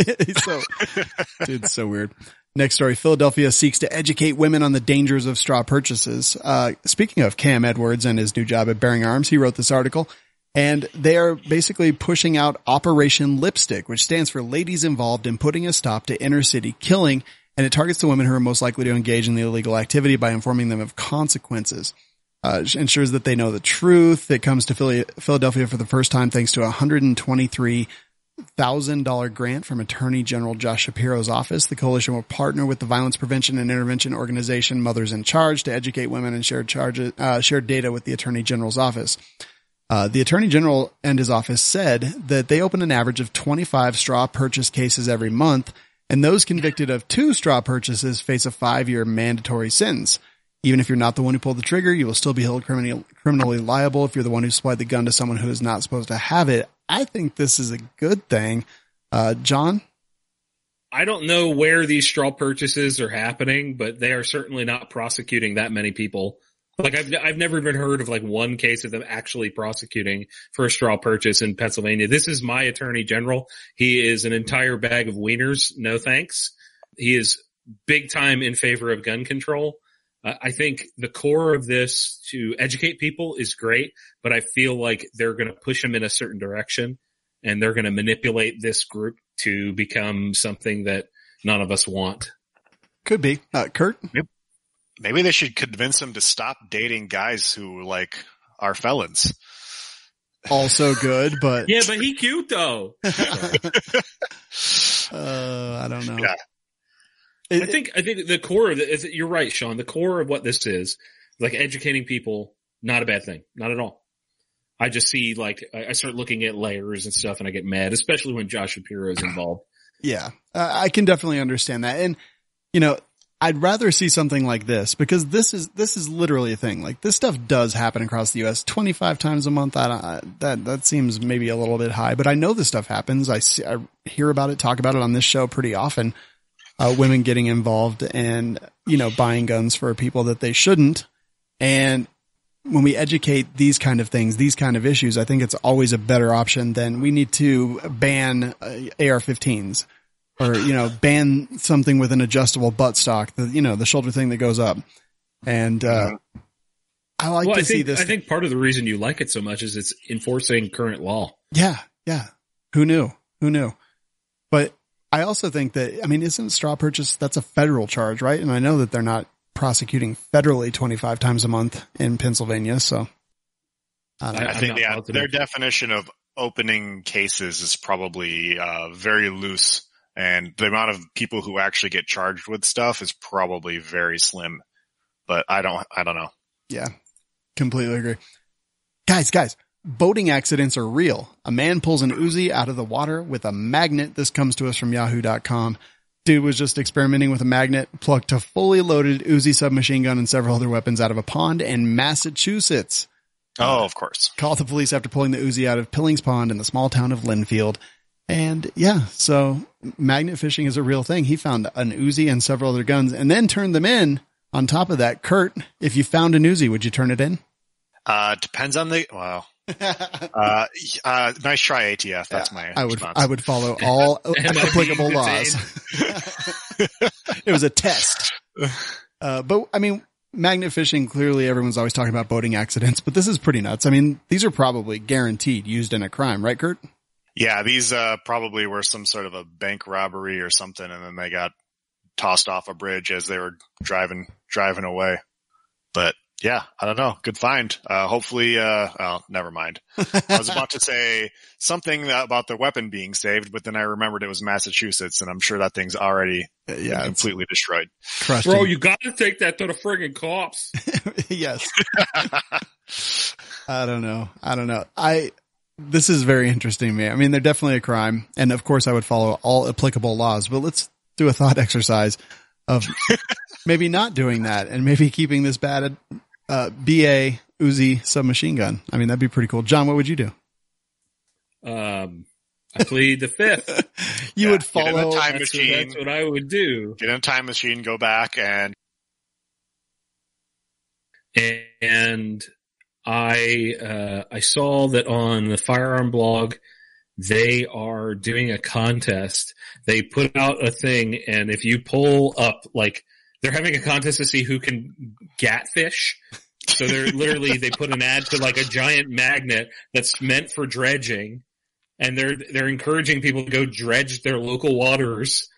Dude, so weird. Next story. Philadelphia seeks to educate women on the dangers of straw purchases. Speaking of Cam Edwards and his new job at Bearing Arms, he wrote this article, and they are basically pushing out Operation Lipstick, which stands for Ladies Involved in Putting a Stop to Inner City Killing. And it targets the women who are most likely to engage in the illegal activity by informing them of consequences. Ensures that they know the truth. It comes to Philadelphia for the first time thanks to a $123,000 grant from Attorney General Josh Shapiro's office. The coalition will partner with the Violence Prevention and Intervention organization Mothers in Charge to educate women and share data with the Attorney General's office. The Attorney General and his office said that they open an average of 25 straw purchase cases every month, and those convicted of 2 straw purchases face a 5-year mandatory sentence. Even if you're not the one who pulled the trigger, you will still be held criminally liable if you're the one who supplied the gun to someone who is not supposed to have it. I think this is a good thing. John? I don't know where these straw purchases are happening, but they are certainly not prosecuting that many people. Like I've never even heard of like one case of them actually prosecuting for a straw purchase in Pennsylvania. This is my Attorney General. He is an entire bag of wieners. No thanks. He is big time in favor of gun control. I think the core of this to educate people is great, but I feel like they're going to push them in a certain direction and they're going to manipulate this group to become something that none of us want. Could be. Kurt? Maybe they should convince them to stop dating guys who are felons. Also good, but yeah, but he cute though. I don't know. Yeah. I think the core of it, you're right, Sean. The core of what this is, like educating people, not a bad thing. Not at all. I just see I start looking at layers and stuff and I get mad, especially when Josh Shapiro is involved. Yeah. I can definitely understand that. And, I'd rather see something like this because this is literally a thing. Like this stuff does happen across the U.S. 25 times a month. That seems maybe a little bit high, but I know this stuff happens. I hear about it, talk about it on this show pretty often. Women getting involved and, buying guns for people that they shouldn't. And when we educate these kind of things, these kind of issues, I think it's always a better option than we need to ban AR-15s. Or, ban something with an adjustable buttstock, the shoulder thing that goes up. And, I like to see this. I think part of the reason you like it so much is it's enforcing current law. Yeah. Yeah. Who knew? But I also think that, isn't straw purchase, that's a federal charge, right? And I know that they're not prosecuting federally 25 times a month in Pennsylvania. So I think their definition of opening cases is probably, very loose. And the amount of people who actually get charged with stuff is probably very slim, but I don't know. Yeah, completely agree. Guys, boating accidents are real. A man pulls an Uzi out of the water with a magnet. This comes to us from yahoo.com. Dude was just experimenting with a magnet, plucked a fully loaded Uzi submachine gun and several other weapons out of a pond in Massachusetts. Oh, of course. Called the police after pulling the Uzi out of Pillings Pond in the small town of Linfield. And yeah, so magnet fishing is a real thing. He found an Uzi and several other guns and then turned them in. On top of that, Kurt, if you found an Uzi, would you turn it in? Depends on nice try, ATF. That's my response. I would follow all applicable laws. It was a test. But magnet fishing, clearly everyone's always talking about boating accidents, but this is pretty nuts. These are probably guaranteed used in a crime, right, Kurt? Yeah, these probably were some sort of a bank robbery or something, and then they got tossed off a bridge as they were driving away. But yeah, I don't know. Good find. Hopefully, never mind. I was about to say something about the weapon being saved, but then I remembered it was Massachusetts, and I'm sure that thing's already completely destroyed. Bro, you got to take that to the friggin' cops. Yes. I don't know. This is very interesting to me. They're definitely a crime. And of course I would follow all applicable laws, but let's do a thought exercise of maybe not doing that and maybe keeping this bad, BA Uzi submachine gun. That'd be pretty cool. John, what would you do? I plead the fifth. You would follow. Get in a time machine. That's what I would do. Get in a time machine, go back, and I saw that on the Firearm blog, they are doing a contest. They put out a thing, and if you pull up, like, they're having a contest to see who can gatfish. So they put an ad to like a giant magnet that's meant for dredging, and they're encouraging people to go dredge their local waters,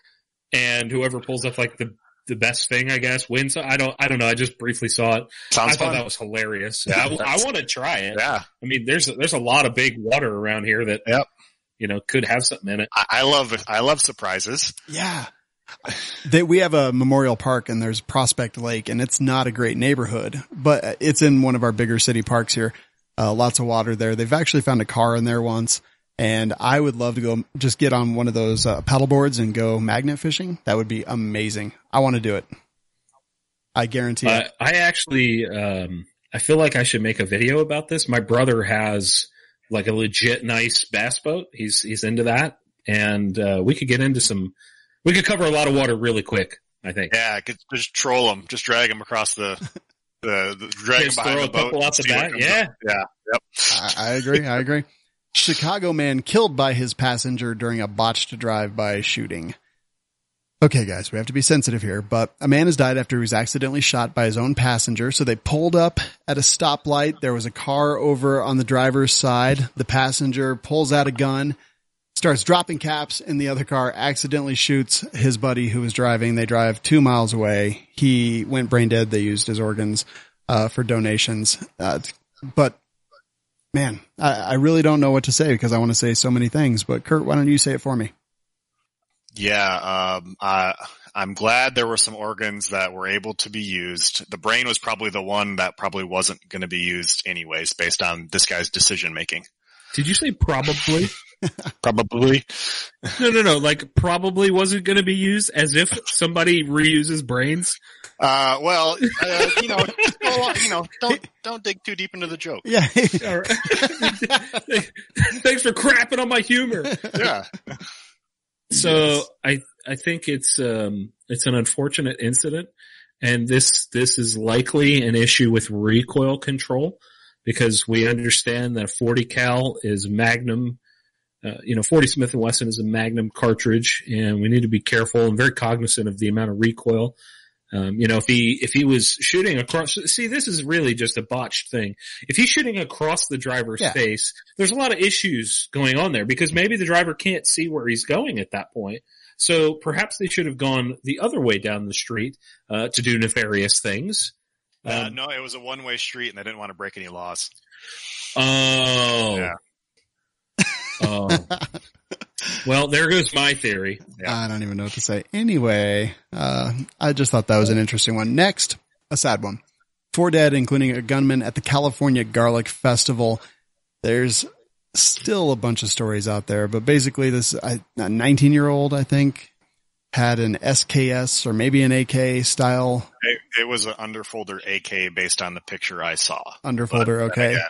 and whoever pulls up like the best thing, I guess, wins. I don't know. I just briefly saw it. Sounds I thought fun. that was hilarious. Yeah, I want to try it. Yeah. I mean, there's a lot of big water around here that, Yep. Could have something in it. I love surprises. Yeah. We have a memorial park and there's Prospect Lake, and it's not a great neighborhood, but it's in one of our bigger city parks here. Lots of water there. They've actually found a car in there once, and I would love to go just get on one of those paddle boards and go magnet fishing. That would be amazing. I want to do it. I guarantee it. I actually, I feel like I should make a video about this. My brother has like a legit nice bass boat. He's into that, and we could get into we could cover a lot of water really quick, I think. Yeah, just troll them. Just drag them across the drag them behind the boat. Out the back. Yeah. Yeah. Yep. I agree. Chicago man killed by his passenger during a botched drive-by shooting. Okay, guys, we have to be sensitive here, but a man has died after he was accidentally shot by his own passenger. So they pulled up at a stoplight. There was a car over on the driver's side. The passenger pulls out a gun, starts dropping caps, and the other car accidentally shoots his buddy who was driving. They drive 2 miles away. He went brain dead. They used his organs for donations. But man, I really don't know what to say because I want to say so many things. But Kurt, why don't you say it for me? Yeah, I'm glad there were some organs that were able to be used. The brain was probably the one that probably wasn't going to be used anyways, based on this guy's decision making. Did you say probably? Probably. No. Like probably wasn't going to be used, as if somebody reuses brains. Well, don't dig too deep into the joke. Yeah. Thanks for crapping on my humor. Yeah. So I think it's an unfortunate incident, and this is likely an issue with recoil control, because we understand that 40 cal is Magnum, 40 Smith & Wesson is a Magnum cartridge, and we need to be careful and very cognizant of the amount of recoil. If he was shooting across, see, this is really just a botched thing. If he's shooting across the driver's face, there's a lot of issues going on there, because maybe the driver can't see where he's going at that point. So perhaps they should have gone the other way down the street, to do nefarious things. No, it was a one-way street and they didn't want to break any laws. Oh. Yeah. Oh. Well, there goes my theory. Yeah. I don't even know what to say. Anyway, I just thought that was an interesting one. Next, a sad one. 4 dead, including a gunman at the California Garlic Festival. There's still a bunch of stories out there, but basically this a 19-year-old, I think, had an SKS or maybe an AK style. It was an underfolder AK based on the picture I saw. Underfolder, okay. Again,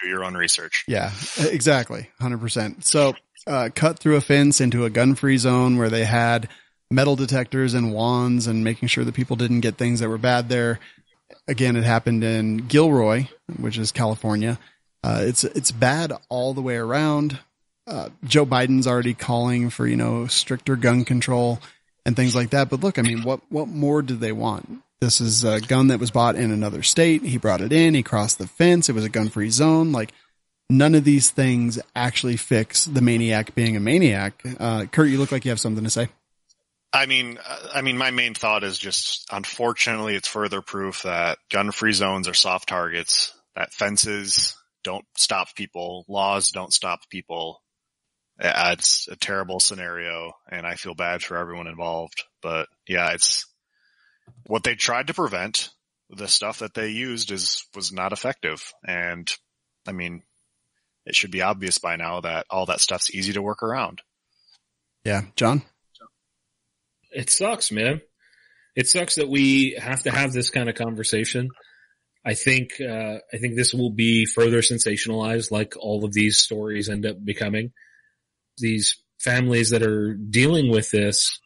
do your own research. Yeah, exactly. 100%. So, cut through a fence into a gun-free zone where they had metal detectors and wands and making sure that people didn't get things that were bad there. Again, it happened in Gilroy, which is California. It's bad all the way around. Joe Biden's already calling for, stricter gun control and things like that. But look, I mean, what more do they want? This is a gun that was bought in another state. He brought it in. He crossed the fence. It was a gun-free zone. Like, none of these things actually fix the maniac being a maniac. Kurt, you look like you have something to say. I mean, my main thought is just, unfortunately, it's further proof that gun-free zones are soft targets, that fences don't stop people, laws don't stop people. It's a terrible scenario, and I feel bad for everyone involved. But yeah, it's what they tried to prevent. The stuff that they used was not effective. And I mean, it should be obvious by now that all that stuff's easy to work around. Yeah. John? It sucks, man. It sucks that we have to have this kind of conversation. I think this will be further sensationalized, like all of these stories end up becoming. these families that are dealing with this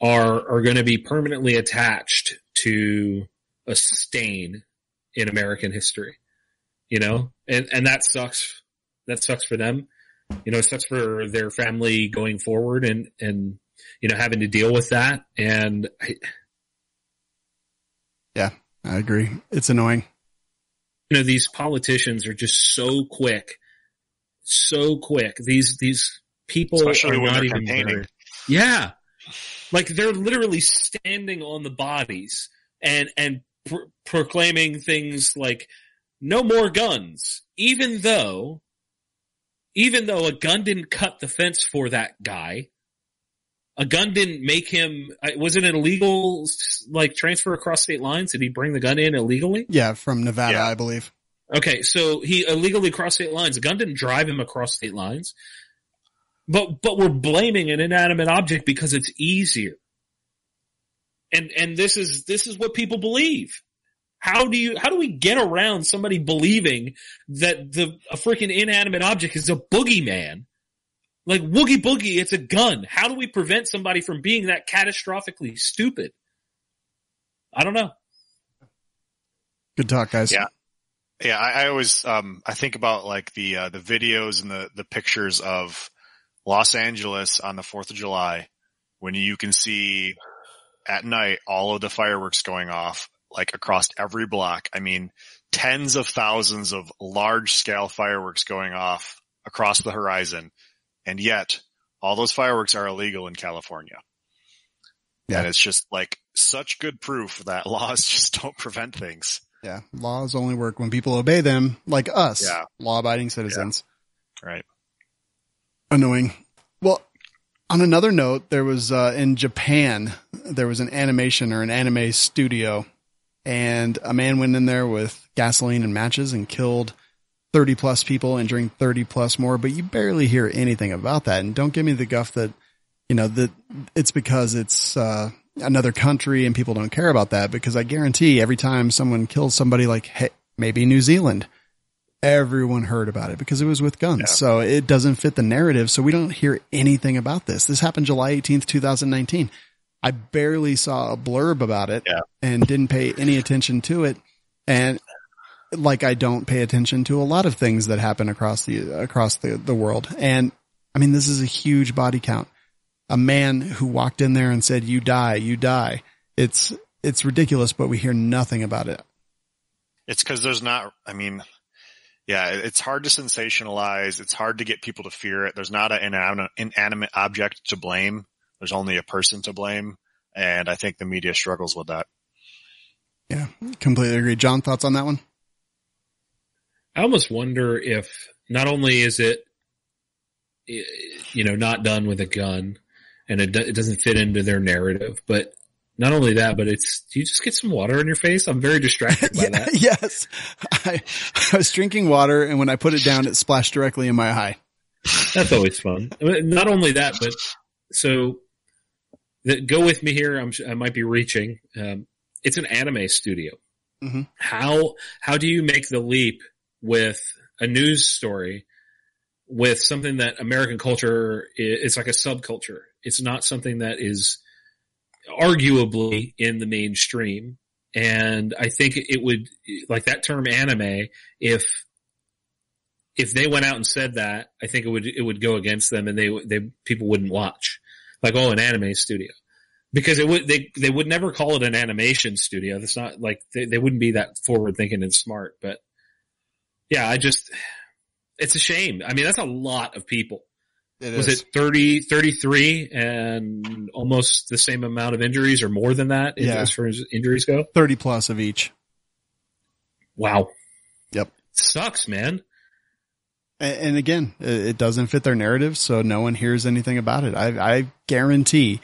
are going to be permanently attached to a stain in American history, and that sucks. That sucks for them. It sucks for their family going forward and having to deal with that. And yeah, I agree. It's annoying. These politicians are just so quick. These people, especially are when not they're even campaigning. Yeah. Like they're literally standing on the bodies and proclaiming things like no more guns, even though a gun didn't cut the fence for that guy. A gun didn't make him, was it an illegal, transfer across state lines? Did he bring the gun in illegally? Yeah, from Nevada, I believe. Okay, so he illegally crossed state lines. The gun didn't drive him across state lines. But we're blaming an inanimate object because it's easier. And this is what people believe. How do we get around somebody believing that a freaking inanimate object is a boogeyman? Like Woogie Boogie, it's a gun. How do we prevent somebody from being that catastrophically stupid? I don't know. Good talk, guys. Yeah. Yeah. I always, I think about like the videos and the pictures of Los Angeles on the 4th of July when you can see at night all of the fireworks going off like across every block. I mean, tens of thousands of large scale fireworks going off across the horizon. And yet all those fireworks are illegal in California. Yeah. And it's just like such good proof that laws just don't prevent things. Yeah. Laws only work when people obey them, like us, law-abiding citizens. Yeah. Right. Annoying. Well, on another note, there was, in Japan, there was an animation or an anime studio, and a man went in there with gasoline and matches and killed 30 plus people, injuring 30 plus more, but you barely hear anything about that. And don't give me the guff that, that it's because it's, another country and people don't care about that, because I guarantee every time someone kills somebody, like, hey, maybe New Zealand, everyone heard about it because it was with guns. Yeah. So it doesn't fit the narrative. So we don't hear anything about this. This happened July 18th, 2019. I barely saw a blurb about it and didn't pay any attention to it. And like, I don't pay attention to a lot of things that happen across the world. And I mean, this is a huge body count. A man who walked in there and said, you die, you die. It's ridiculous, but we hear nothing about it. It's because there's not, I mean, yeah, it's hard to sensationalize. It's hard to get people to fear it. There's not an inanimate object to blame. There's only a person to blame. And I think the media struggles with that. Yeah, completely agree. John, thoughts on that one? I almost wonder if not only is it, not done with a gun and it doesn't fit into their narrative, but not only that, but do you just get some water in your face? I'm very distracted by that. Yes. I was drinking water, and when I put it down, it splashed directly in my eye. That's always fun. Not only that, but go with me here. I might be reaching. It's an anime studio. Mm-hmm. How do you make the leap with a news story with something that American culture is like a subculture? It's not something that is arguably in the mainstream. And I think it would, like that term anime, if they went out and said that, I think it would go against them, and people wouldn't watch. Like, an anime studio. Because they would never call it an animation studio. That's not like, they wouldn't be that forward thinking and smart. But yeah, it's a shame. I mean, that's a lot of people. Was it 33 and almost the same amount of injuries or more than that as far as injuries go? 30 plus of each. Wow. Yep. Sucks, man. And again, it doesn't fit their narrative, so no one hears anything about it. I guarantee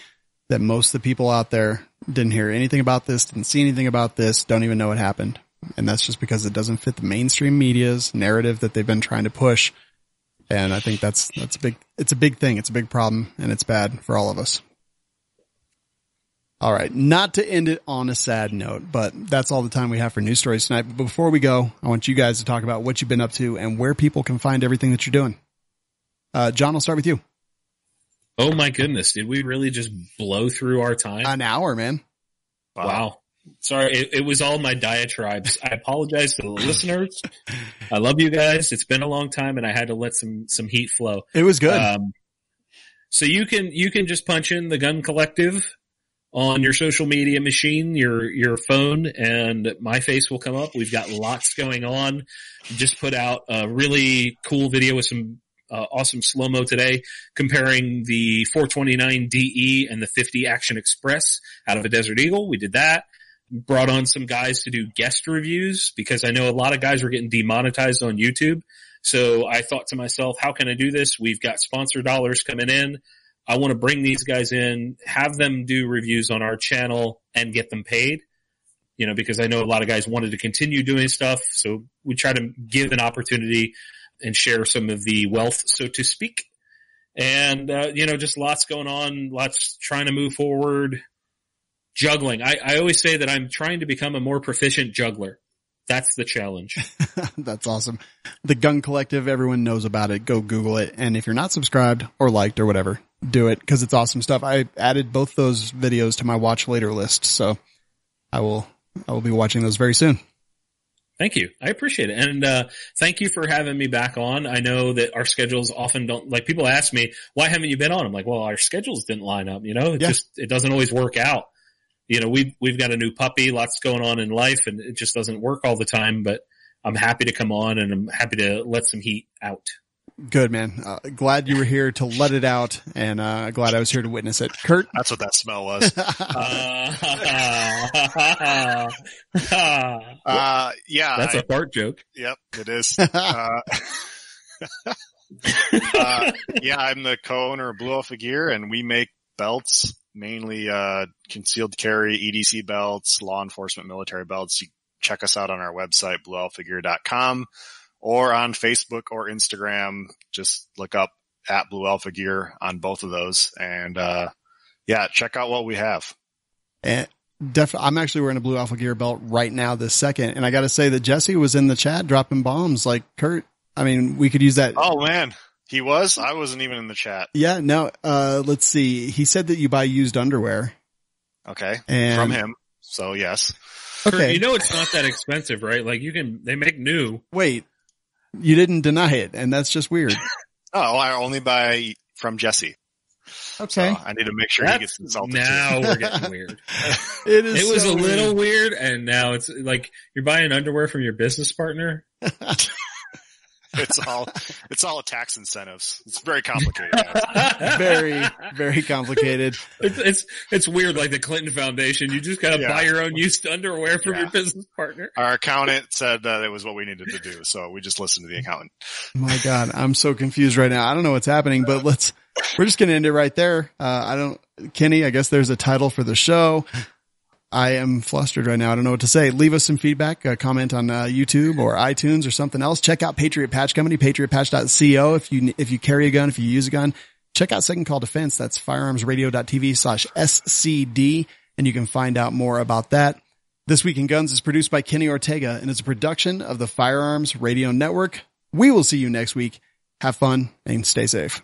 that most of the people out there didn't hear anything about this, didn't see anything about this, don't even know what happened. And that's just because it doesn't fit the mainstream media's narrative that they've been trying to push. And I think it's a big thing. It's a big problem, and it's bad for all of us. All right. Not to end it on a sad note, but that's all the time we have for news stories tonight. But before we go, I want you guys to talk about what you've been up to and where people can find everything that you're doing. John, I'll start with you. Oh my goodness. Did we really just blow through our time? An hour, man. Wow. Sorry. It was all my diatribes. I apologize to the listeners. I love you guys. It's been a long time and I had to let some heat flow. It was good. So you can just punch in the Gun Collective on your social media machine, your phone, and my face will come up. We've got lots going on. Just put out a really cool video with some awesome slow-mo today comparing the 429 DE and the 50 Action Express out of a Desert Eagle. We did that. Brought on some guys to do guest reviews because I know a lot of guys were getting demonetized on YouTube. So I thought to myself, how can I do this? We've got sponsor dollars coming in. I want to bring these guys in, have them do reviews on our channel and get them paid, because I know a lot of guys wanted to continue doing stuff. So we try to give an opportunity and share some of the wealth, so to speak. And, just lots going on, lots trying to move forward. Juggling. I always say that I'm trying to become a more proficient juggler. That's the challenge. That's awesome. The Gun Collective, everyone knows about it. Go Google it. And if you're not subscribed or liked or whatever, do it because it's awesome stuff. I added both those videos to my watch later list. So I will be watching those very soon. Thank you. I appreciate it. And, thank you for having me back on. I know that our schedules often don't, like, people ask me, why haven't you been on? I'm like, well, our schedules didn't line up, it doesn't always work out. We've got a new puppy, lots going on in life, and it just doesn't work all the time, but I'm happy to come on and I'm happy to let some heat out. Good, man. Glad you were here to let it out, and glad I was here to witness it. Kurt? That's what that smell was. Yeah. That's a fart joke. Yep, it is. Yeah, I'm the co-owner of Blue Alpha Gear, and we make belts, mainly concealed carry, EDC belts, law enforcement military belts. You check us out on our website, bluealphagear.com, or on Facebook or Instagram. Just look up at Blue Alpha Gear on both of those. And check out what we have. And I'm actually wearing a Blue Alpha Gear belt right now this second. And I got to say that Jesse was in the chat dropping bombs like Kurt. I mean, we could use that. Oh, man. He was? I wasn't even in the chat. Yeah, no. Let's see. He said that you buy used underwear. Okay. And from him. So, yes. Okay. It's not that expensive, right? Like they make new. Wait, you didn't deny it. And that's just weird. Oh, I only buy from Jesse. Okay. So I need to make sure he gets insulted. Now we're getting weird. It was so a little weird. And now it's like you're buying underwear from your business partner. It's all tax incentives. It's very complicated. Very, very complicated. It's weird. Like the Clinton Foundation, you just gotta buy your own used underwear from your business partner. Our accountant said that it was what we needed to do, so we just listened to the accountant. My God, I'm so confused right now. I don't know what's happening, but we're just gonna end it right there. Kenny, I guess there's a title for the show. I am flustered right now. I don't know what to say. Leave us some feedback, comment on YouTube or iTunes or something else. Check out Patriot Patch Company, patriotpatch.co. If you carry a gun, if you use a gun, check out Second Call Defense. That's firearmsradio.tv/SCD. And you can find out more about that. This Week in Guns is produced by Kenny Ortega and is a production of the Firearms Radio Network. We will see you next week. Have fun and stay safe.